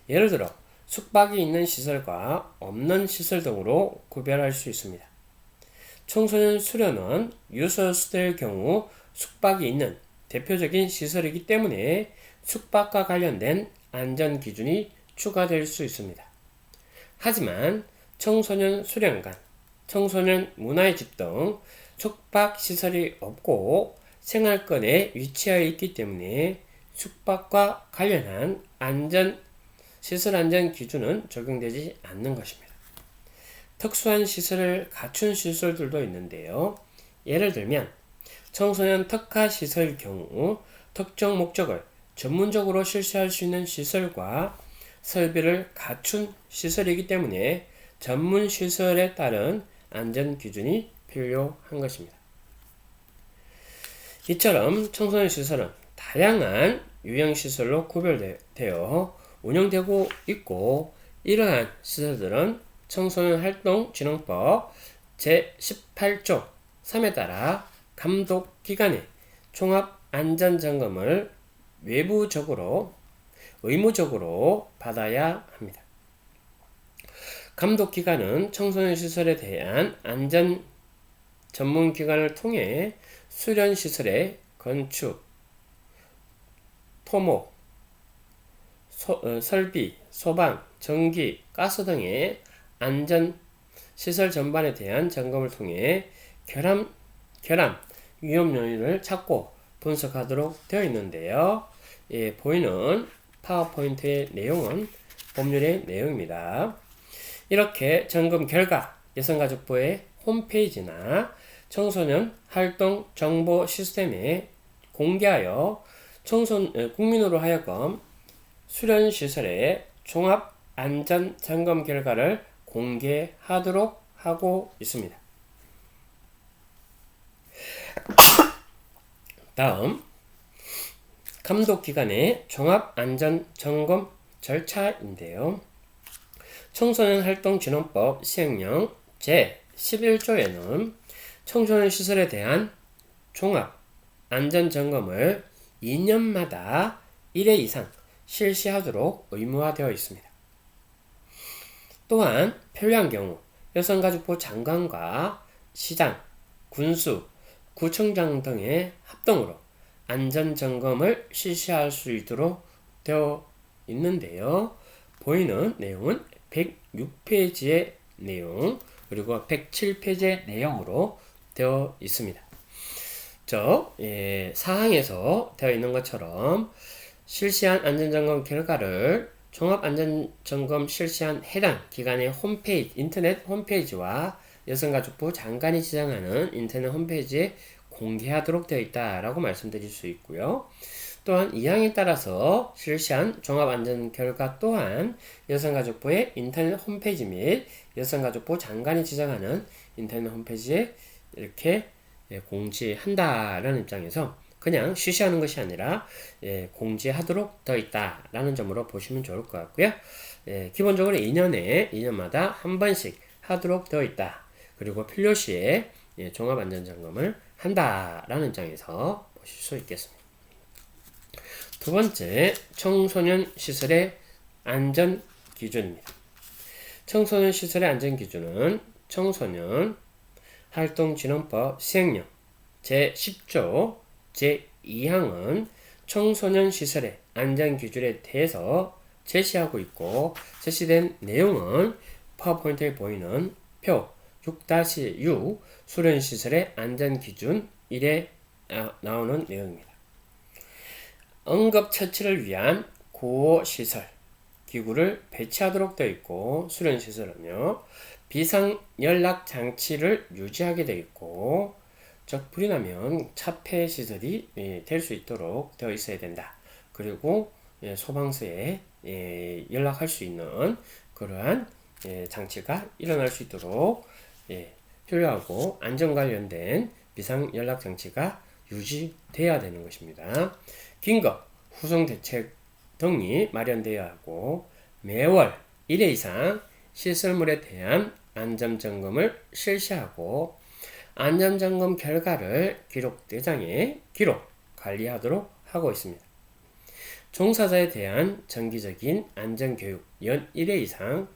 예를 들어 숙박이 있는 시설과 없는 시설 등으로 구별할 수 있습니다. 청소년 수련원, 유소호스텔의 경우 숙박이 있는 대표적인 시설이기 때문에 숙박과 관련된 안전 기준이 추가될 수 있습니다. 하지만 청소년 수련관, 청소년 문화의 집 등 숙박 시설이 없고 생활권에 위치하여 있기 때문에 숙박과 관련한 시설 안전 기준은 적용되지 않는 것입니다. 특수한 시설을 갖춘 시설들도 있는데요. 예를 들면 청소년 특화 시설의 경우 특정 목적을 전문적으로 실시할 수 있는 시설과 설비를 갖춘 시설이기 때문에 전문 시설에 따른 안전 기준이 필요한 것입니다. 이처럼 청소년 시설은 다양한 유형 시설로 구별되어 운영되고 있고, 이러한 시설들은 청소년 활동 진흥법 제18조 3에 따라 감독기관의 종합 안전 점검을 의무적으로 받아야 합니다. 감독기관은 청소년 시설에 대한 안전 전문기관을 통해 수련시설의 건축, 토목, 설비, 소방, 전기, 가스 등의 안전시설 전반에 대한 점검을 통해 결함 위험 요인을 찾고 분석하도록 되어 있는데요. 보이는 파워포인트의 내용은 법률의 내용입니다. 이렇게 점검 결과 여성가족부의 홈페이지나 청소년 활동 정보 시스템에 공개하여 국민으로 하여금 수련시설의 종합 안전 점검 결과를 공개하도록 하고 있습니다. 다음, 감독기관의 종합안전점검 절차인데요. 청소년 활동진흥법 시행령 제11조에는 청소년 시설에 대한 종합안전점검을 2년마다 1회 이상 실시하도록 의무화되어 있습니다. 또한 필요한 경우 여성가족부 장관과 시장, 군수, 구청장 등의 합동으로 안전점검을 실시할 수 있도록 되어 있는데요. 보이는 내용은 106페이지의 내용, 그리고 107페이지의 내용으로 되어 있습니다. 사항에서 되어 있는 것처럼 실시한 안전점검 결과를 종합안전점검 실시한 해당 기관의 인터넷 홈페이지와 여성가족부 장관이 지정하는 인터넷 홈페이지에 공개하도록 되어 있다라고 말씀드릴 수 있고요. 또한 이항에 따라서 실시한 종합안전 결과 또한 여성가족부의 인터넷 홈페이지 및 여성가족부 장관이 지정하는 인터넷 홈페이지에 이렇게 공지한다라는 입장에서 그냥 쉬쉬하는 것이 아니라 공지하도록 되어 있다라는 점으로 보시면 좋을 것 같고요. 기본적으로 2년마다 한 번씩 하도록 되어 있다. 그리고 필요시에 종합안전점검을 한다라는 입장에서 보실 수 있겠습니다. 두 번째, 청소년 시설의 안전기준입니다. 청소년 시설의 안전기준은 청소년 활동진흥법 시행령 제10조 제2항은 청소년 시설의 안전기준에 대해서 제시하고 있고, 제시된 내용은 파워포인트에 보이는 표 6-6 수련시설의 안전기준 1에 나오는 내용입니다. 응급처치를 위한 구호시설 기구를 배치하도록 되어 있고, 수련시설은요 비상연락장치를 유지하게 되어 있고, 즉 불이 나면 차폐시설이 될 수 있도록 되어 있어야 된다. 그리고 소방서에 연락할 수 있는 그러한 장치가 일어날 수 있도록 필요하고 안전 관련된 비상 연락 장치가 유지돼야 되는 것입니다. 긴급 후송 대책 등이 마련되어야 하고 매월 1회 이상 시설물에 대한 안전점검을 실시하고 안전점검 결과를 기록대장에 기록 관리하도록 하고 있습니다. 종사자에 대한 정기적인 안전교육 연 1회 이상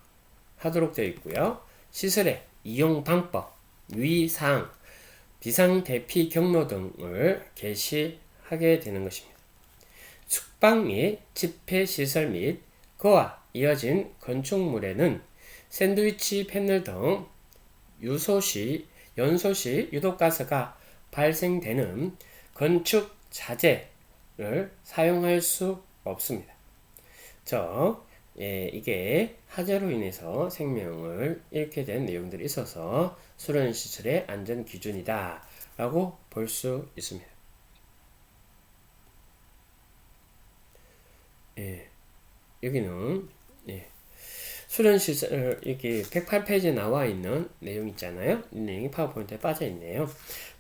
하도록 되어 있고요. 시설의 이용 방법, 유의사항, 비상대피 경로 등을 게시하게 되는 것입니다. 숙박 및 집회시설 및 그와 이어진 건축물에는 샌드위치 패널 등 연소시 유독가스가 발생되는 건축 자재를 사용할 수 없습니다. 이게 화재로 인해서 생명을 잃게 된 내용들이 있어서 수련시설의 안전기준이다 라고 볼 수 있습니다. 여기는 수련시설 여기 108페이지에 나와 있는 내용 있잖아요. 이 내용이 파워포인트에 빠져 있네요.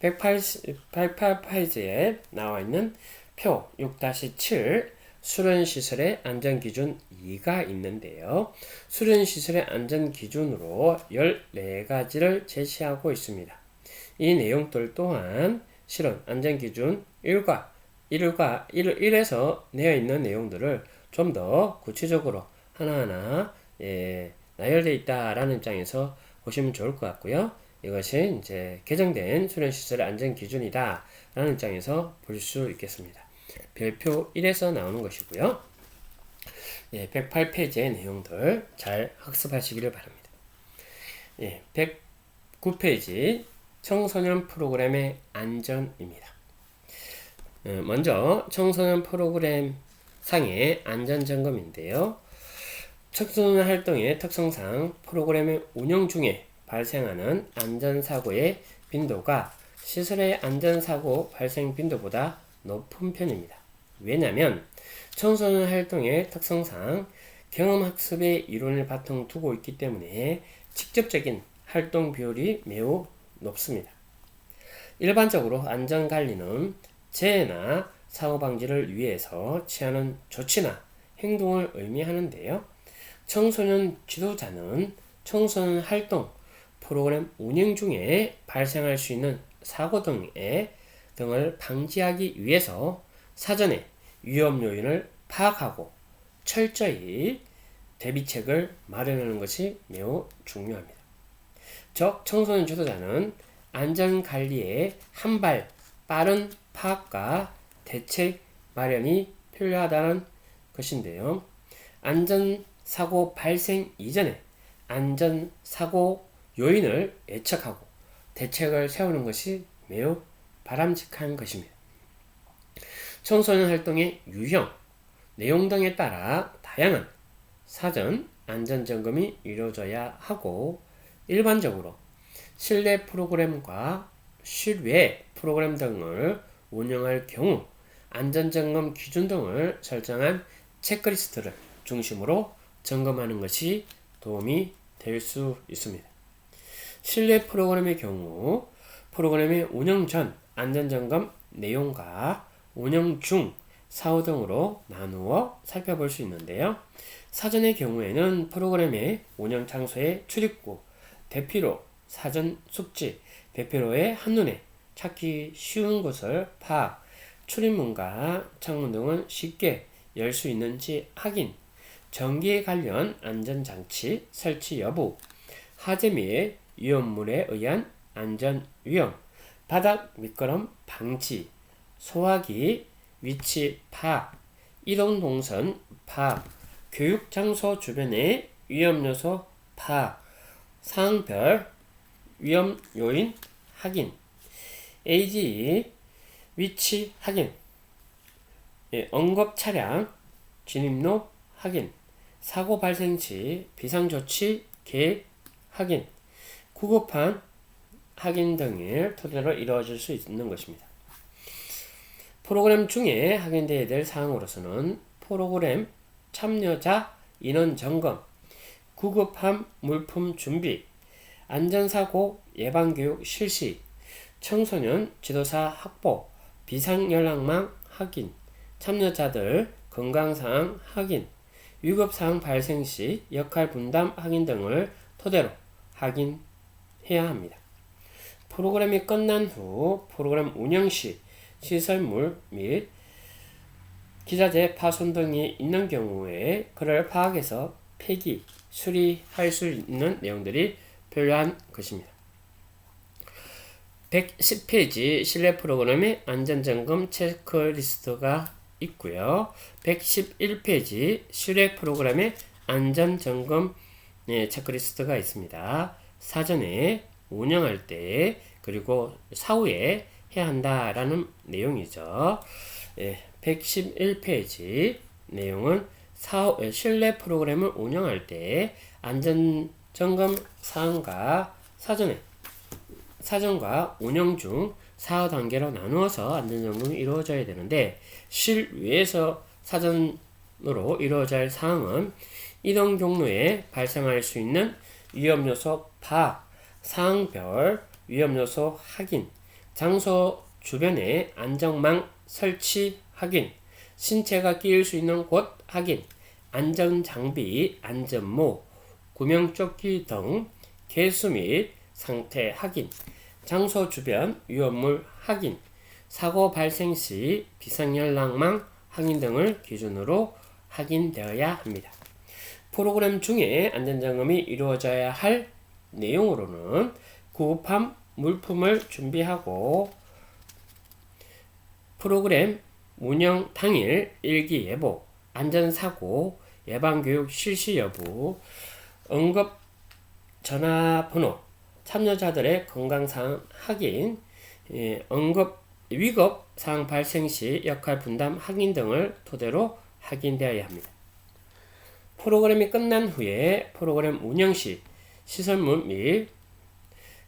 108페이지에 나와 있는 표 6-7 수련시설의 안전기준 2가 있는데요. 수련시설의 안전기준으로 14가지를 제시하고 있습니다. 이 내용들 또한 실은 안전기준 1에서 내어 있는 내용들을 좀 더 구체적으로 하나하나 나열되어 있다라는 입장에서 보시면 좋을 것 같고요. 이것이 이제 개정된 수련시설의 안전기준이다 라는 입장에서 볼 수 있겠습니다. 별표 1에서 나오는 것이고요. 108페이지의 내용들 잘 학습하시기를 바랍니다. 109페이지 청소년 프로그램의 안전입니다. 먼저 청소년 프로그램 상의 안전점검인데요. 청소년 활동의 특성상 프로그램의 운영 중에 발생하는 안전사고의 빈도가 시설의 안전사고 발생 빈도보다 높은 편입니다. 왜냐하면 청소년 활동의 특성상 경험학습의 이론을 바탕 두고 있기 때문에 직접적인 활동 비율이 매우 높습니다. 일반적으로 안전관리는 재해나 사고방지를 위해서 취하는 조치나 행동을 의미하는데요. 청소년 지도자는 청소년 활동 프로그램 운영 중에 발생할 수 있는 사고 등을 방지하기 위해서 사전에 위험 요인을 파악하고 철저히 대비책을 마련하는 것이 매우 중요합니다. 즉, 청소년 지도자는 안전관리에 한 발 빠른 파악과 대책 마련이 필요하다는 것인데요. 안전사고 발생 이전에 안전사고 요인을 예측하고 대책을 세우는 것이 매우 바람직한 것입니다. 청소년 활동의 유형, 내용 등에 따라 다양한 사전 안전점검이 이루어져야 하고 일반적으로 실내 프로그램과 실외 프로그램 등을 운영할 경우 안전점검 기준 등을 설정한 체크리스트를 중심으로 점검하는 것이 도움이 될 수 있습니다. 실내 프로그램의 경우 프로그램의 운영 전 안전점검 내용과 운영 중 사후 등으로 나누어 살펴볼 수 있는데요. 사전의 경우에는 프로그램의 운영 장소의 출입구, 대피로, 사전 숙지, 대피로의 한눈에 찾기 쉬운 곳을 파악, 출입문과 창문 등은 쉽게 열 수 있는지 확인, 전기에 관련 안전장치 설치 여부, 화재 및 위험물에 의한 안전 위험, 바닥 미끄럼 방지, 소화기 위치 파악, 이동 동선 파악, 교육 장소 주변의 위험 요소 파악, 상황별 위험 요인 확인, AD 위치 확인, 언급 차량 진입로 확인, 사고 발생 시 비상조치 계획 확인, 구급판 확인 등을 토대로 이루어질 수 있는 것입니다. 프로그램 중에 확인되어야 될 사항으로서는 프로그램 참여자 인원 점검, 구급함 물품 준비, 안전사고 예방교육 실시, 청소년 지도사 확보, 비상연락망 확인, 참여자들 건강사항 확인, 위급사항 발생 시 역할 분담 확인 등을 토대로 확인해야 합니다. 프로그램이 끝난 후 프로그램 운영 시 시설물 및 기자재 파손 등이 있는 경우에 그를 파악해서 폐기, 수리할 수 있는 내용들이 필요한 것입니다. 110페이지 실내 프로그램의 안전점검 체크리스트가 있고요. 111페이지 실내 프로그램의 안전점검 체크리스트가 있습니다. 사전에 운영할 때 그리고 사후에 해야 한다라는 내용이죠. 111페이지 내용은 실내 프로그램을 운영할 때 안전점검 사항과 사전과 운영 중 4단계로 나누어서 안전점검이 이루어져야 되는데 실외에서 사전으로 이루어져야 할 사항은 이동 경로에 발생할 수 있는 위험요소 파악, 사항별 위험요소 확인, 장소 주변에 안전망 설치 확인, 신체가 끼일 수 있는 곳 확인, 안전장비, 안전모, 구명조끼 등 개수 및 상태 확인, 장소 주변 위험물 확인, 사고 발생 시 비상연락망 확인 등을 기준으로 확인되어야 합니다. 프로그램 중에 안전점검이 이루어져야 할 내용으로는 구급함 물품을 준비하고 프로그램 운영 당일 일기예보, 안전사고, 예방교육 실시 여부, 응급 전화번호, 참여자들의 건강사항 확인, 위급 사항 발생 시 역할 분담 확인 등을 토대로 확인되어야 합니다. 프로그램이 끝난 후에 프로그램 운영 시 시설물 및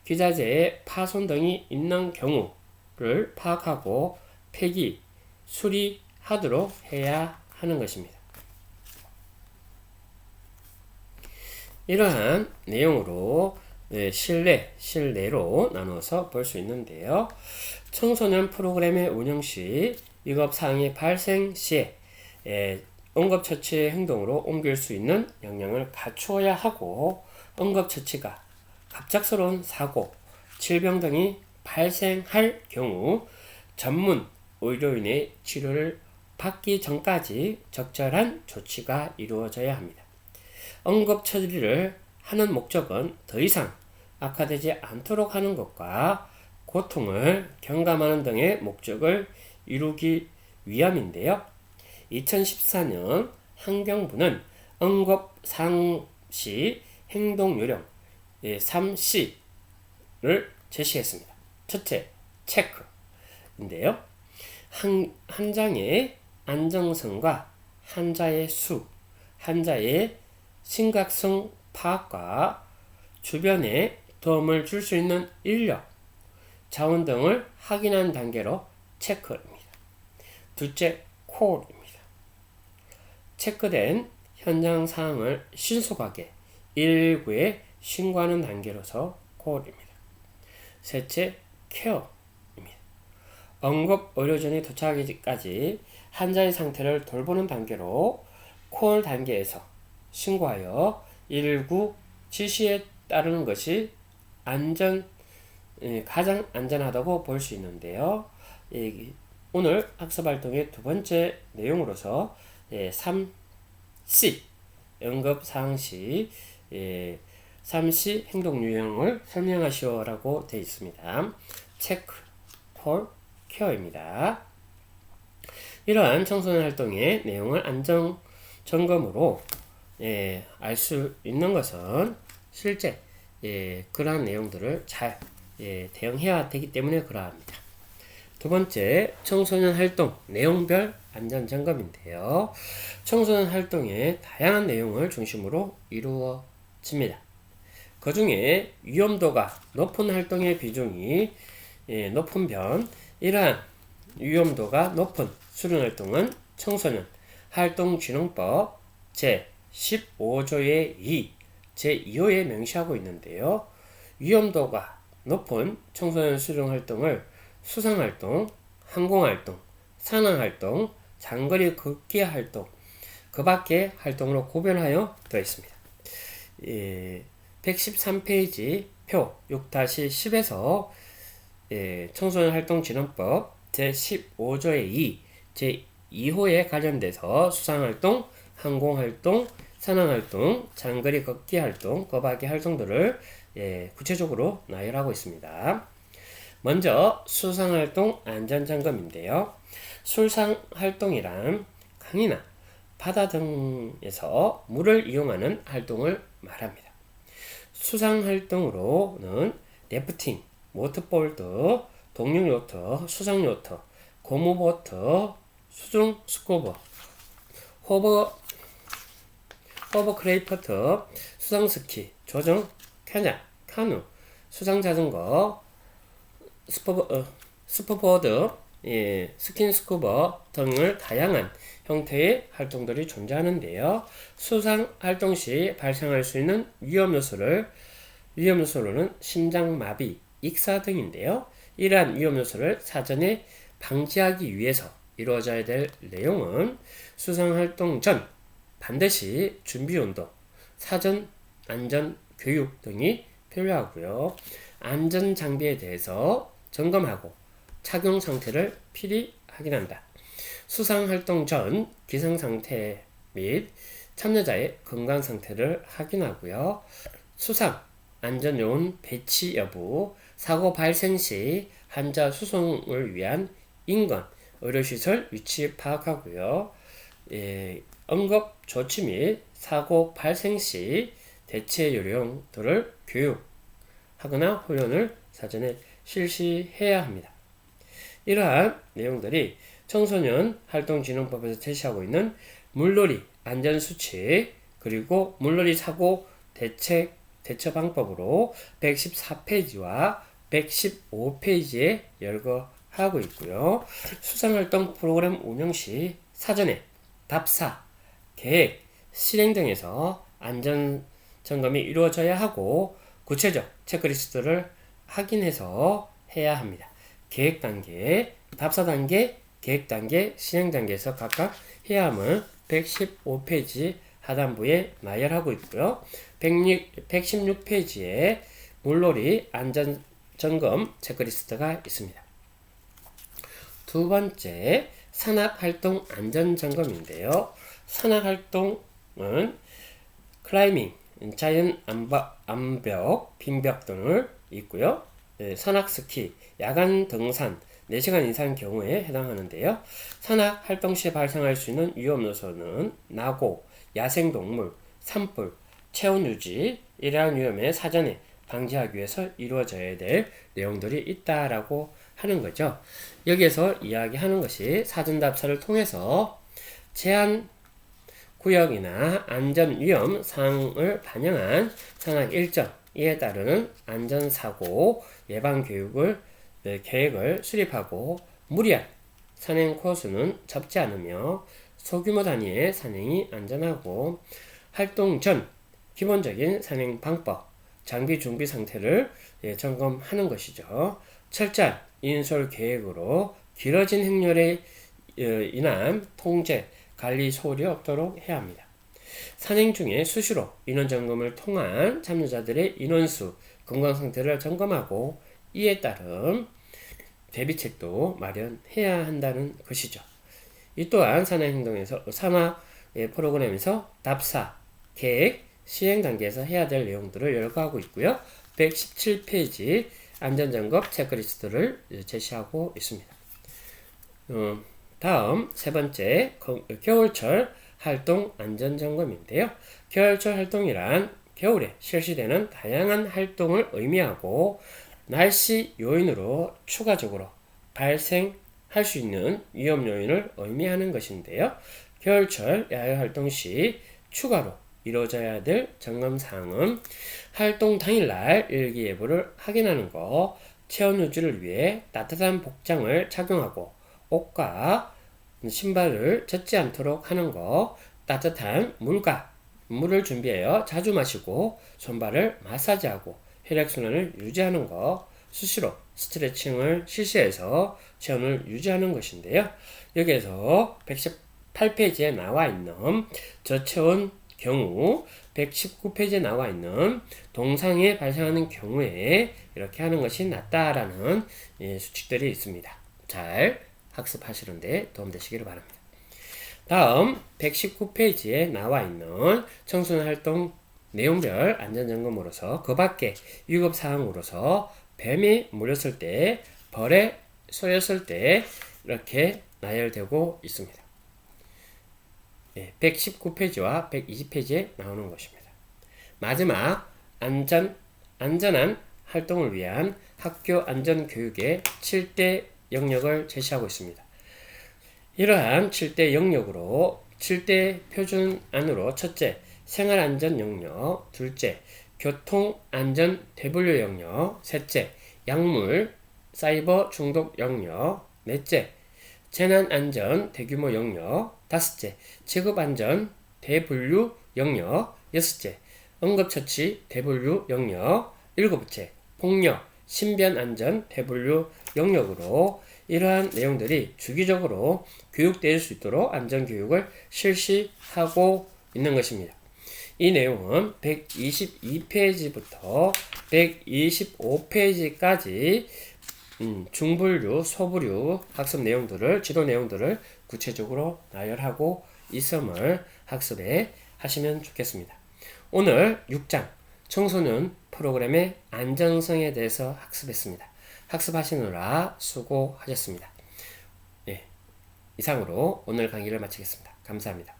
기자재의 파손 등이 있는 경우를 파악하고 폐기, 수리하도록 해야 하는 것입니다. 이러한 내용으로 실내로 나눠서 볼 수 있는데요. 청소년 프로그램의 운영 시 위급사항이 발생 시에 응급처치 행동으로 옮길 수 있는 역량을 갖추어야 하고 응급처치가 갑작스러운 사고, 질병 등이 발생할 경우 전문 의료인의 치료를 받기 전까지 적절한 조치가 이루어져야 합니다. 응급처리를 하는 목적은 더 이상 악화되지 않도록 하는 것과 고통을 경감하는 등의 목적을 이루기 위함인데요. 2014년 환경부는 응급상시 행동요령 3C를 제시했습니다. 첫째, 체크인데요. 환자의 안정성과 환자의 수, 환자의 심각성 파악과 주변에 도움을 줄 수 있는 인력, 자원 등을 확인한 단계로 체크입니다. 둘째, 콜입니다. 체크된 현장 사항을 신속하게 119에 신고하는 단계로서 콜입니다. 셋째, 케어입니다. 응급 의료진이 도착하기까지 환자의 상태를 돌보는 단계로 콜 단계에서 신고하여 119 지시에 따르는 것이 가장 안전하다고 볼 수 있는데요. 오늘 학습활동의 두 번째 내용으로서 3C 응급상시 3C 행동유형을 설명하시오라고 되어 있습니다. 체크, 콜, 케어입니다. 이러한 청소년 활동의 내용을 안전 점검으로 알 수 있는 것은 실제 그러한 내용들을 잘 대응해야 되기 때문에 그러합니다. 두 번째, 청소년 활동 내용별 안전 점검인데요. 청소년 활동의 다양한 내용을 중심으로 이루어집니다. 그 중에 위험도가 높은 활동의 비중이 높은 편, 이러한 위험도가 높은 수련 활동은 청소년 활동진흥법 제15조의 2, 제2호에 명시하고 있는데요. 위험도가 높은 청소년 수련활동을 수상활동, 항공활동, 산항활동, 장거리 걷기 활동, 그 밖의 활동으로 구별하여 되어 있습니다. 113페이지 표 6-10에서 청소년 활동 진흥법 제15조의 2, 제2호에 관련돼서 수상활동, 항공활동, 산항활동, 장거리 걷기 활동, 그 밖의 활동들을 구체적으로 나열하고 있습니다. 먼저 수상활동 안전점검인데요. 수상활동이란 강이나 바다 등에서 물을 이용하는 활동을 말합니다. 수상활동으로는 래프팅, 모터보드, 독륙요트, 수상요트, 고무보트, 수중 스쿠버, 호버크레이프트, 수상스키, 조정, 카약, 카누, 수상자전거, 스포보드, 스킨스쿠버 등을 다양한 형태의 활동들이 존재하는데요. 수상 활동 시 발생할 수 있는 위험 요소로는 심장마비, 익사 등인데요. 이러한 위험 요소를 사전에 방지하기 위해서 이루어져야 될 내용은 수상 활동 전 반드시 준비운동, 사전 안전 교육 등이 필요하고요. 안전 장비에 대해서 점검하고 착용 상태를 필히 확인한다. 수상 활동 전 기상 상태 및 참여자의 건강 상태를 확인하고요. 수상 안전 요원 배치 여부, 사고 발생 시 환자 수송을 위한 인근 의료시설 위치 파악하고요. 응급 조치 및 사고 발생 시 대체 요령들을 교육하거나 훈련을 사전에 실시해야 합니다. 이러한 내용들이 청소년 활동진흥법에서 제시하고 있는 물놀이 안전수칙 그리고 물놀이 사고 대처 방법으로 114페이지와 115페이지에 열거하고 있고요. 수상활동 프로그램 운영 시 사전에 답사, 계획, 실행 등에서 안전점검이 이루어져야 하고 구체적 체크리스트를 확인해서 해야 합니다. 계획 단계, 답사 단계, 계획 단계, 실행 단계에서 각각 해야 함을 115페이지 하단부에 나열하고 있고요. 116페이지에 물놀이 안전점검 체크리스트가 있습니다. 두 번째, 산악활동 안전점검인데요. 산악활동은 클라이밍, 자연 암벽, 빈벽 등을 있고요. 산악스키, 야간 등산, 4시간 이상 경우에 해당하는데요. 산악 활동 시 발생할 수 있는 위험 요소는 나고, 야생동물, 산불, 체온 유지, 이러한 위험에 사전에 방지하기 위해서 이루어져야 될 내용들이 있다라고 하는 거죠. 여기에서 이야기하는 것이 사전답사를 통해서 제한 구역이나 안전 위험 사항을 반영한 산악 일정, 이에 따르는 안전사고 예방 계획을 수립하고 무리한 산행 코스는 접지 않으며 소규모 단위의 산행이 안전하고 활동 전 기본적인 산행 방법, 장비 준비 상태를 점검하는 것이죠. 철저한 인솔 계획으로 길어진 행렬에 인한 통제, 관리 소홀이 없도록 해야 합니다. 산행 중에 수시로 인원 점검을 통한 참여자들의 인원수, 건강 상태를 점검하고 이에 따른 대비책도 마련해야 한다는 것이죠. 이 또한 산악행동에서 산악 프로그램에서 답사, 계획, 시행 단계에서 해야 될 내용들을 열거하고 있고요. 117페이지 안전점검 체크리스트를 제시하고 있습니다. 다음 세 번째 겨울철 활동 안전점검인데요. 겨울철 활동이란 겨울에 실시되는 다양한 활동을 의미하고 날씨 요인으로 추가적으로 발생할 수 있는 위험 요인을 의미하는 것인데요. 겨울철 야외 활동 시 추가로 이루어져야 될 점검사항은 활동 당일날 일기예보를 확인하는 것, 체온 유지를 위해 따뜻한 복장을 착용하고 옷과 신발을 젖지 않도록 하는 것, 따뜻한 물을 준비하여 자주 마시고 손발을 마사지하고 혈액순환을 유지하는 것, 수시로 스트레칭을 실시해서 체온을 유지하는 것인데요. 여기에서 118페이지에 나와 있는 저체온 경우, 119페이지에 나와 있는 동상에 발생하는 경우에 이렇게 하는 것이 낫다라는 수칙들이 있습니다. 잘 학습하시는데 도움되시기를 바랍니다. 다음 119페이지에 나와 있는 청소년 활동 내용별 안전점검으로서 그 밖에 위급사항으로서 뱀이 물렸을 때, 벌에 쏘였을 때 이렇게 나열되고 있습니다. 119페이지와 120페이지에 나오는 것입니다. 마지막 안전한 활동을 위한 학교 안전교육의 7대 영역을 제시하고 있습니다. 이러한 7대 영역으로 7대 표준안으로 첫째, 생활안전 영역, 둘째, 교통안전 대분류 영역, 셋째, 약물, 사이버 중독 영역, 넷째, 재난안전 대규모 영역, 다섯째, 직업안전 대분류 영역, 여섯째, 응급처치 대분류 영역, 일곱째, 폭력, 신변안전 대분류 영역으로 이러한 내용들이 주기적으로 교육될 수 있도록 안전교육을 실시하고 있는 것입니다. 이 내용은 122페이지부터 125페이지까지 중분류, 소분류 학습 내용들을, 지도 내용들을 구체적으로 나열하고 있음을 학습해 하시면 좋겠습니다. 오늘 6장 청소년 프로그램의 안전성에 대해서 학습했습니다. 학습하시느라 수고하셨습니다. 이상으로 오늘 강의를 마치겠습니다. 감사합니다.